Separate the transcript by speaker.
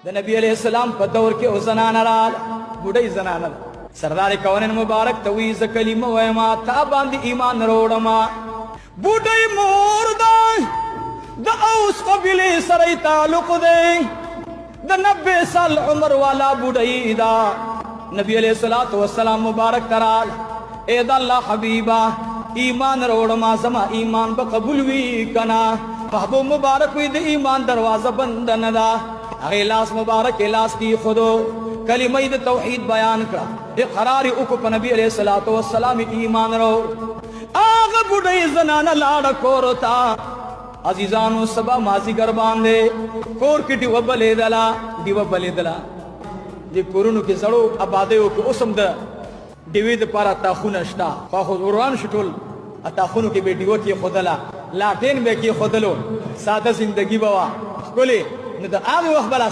Speaker 1: د نبی علیہ السلام په دور کې او زنانه رااله بوډۍ زنانه سردار کونین مبارک توی ز کلمه وایما تا باندې ایمان وروړما بوډۍ مور ده د اوس قبیلې سره تعلق دی د 90 سال عمر والا بوډۍ دا نبی علیہ الصلوۃ والسلام مبارک ترال اے د الله حبیبا ایمان وروړما زما ایمان به قبول وی کنا محبوب مبارک وی د ایمان دروازه بند نه دا هغه لاس مبارک لاس کی خودو کلمه د توحید بیان کړه اقرار وکړه په نبی علیہ الصلوۃ والسلام ایمان رو هغه بوډۍ زنانه لاړه کورتا عزیزانو سبا مازی ګر باندې کور کې دیو بلې دلا د کورونو کې زړو آبادیو کې اوسم د دیوی د پاره تاخونه شتا خو وران شټول اتاخونو کې به دیو کې خدلا لاټین به کې خدلو ساده زندگی بوا کولی نو د هغه وخت بل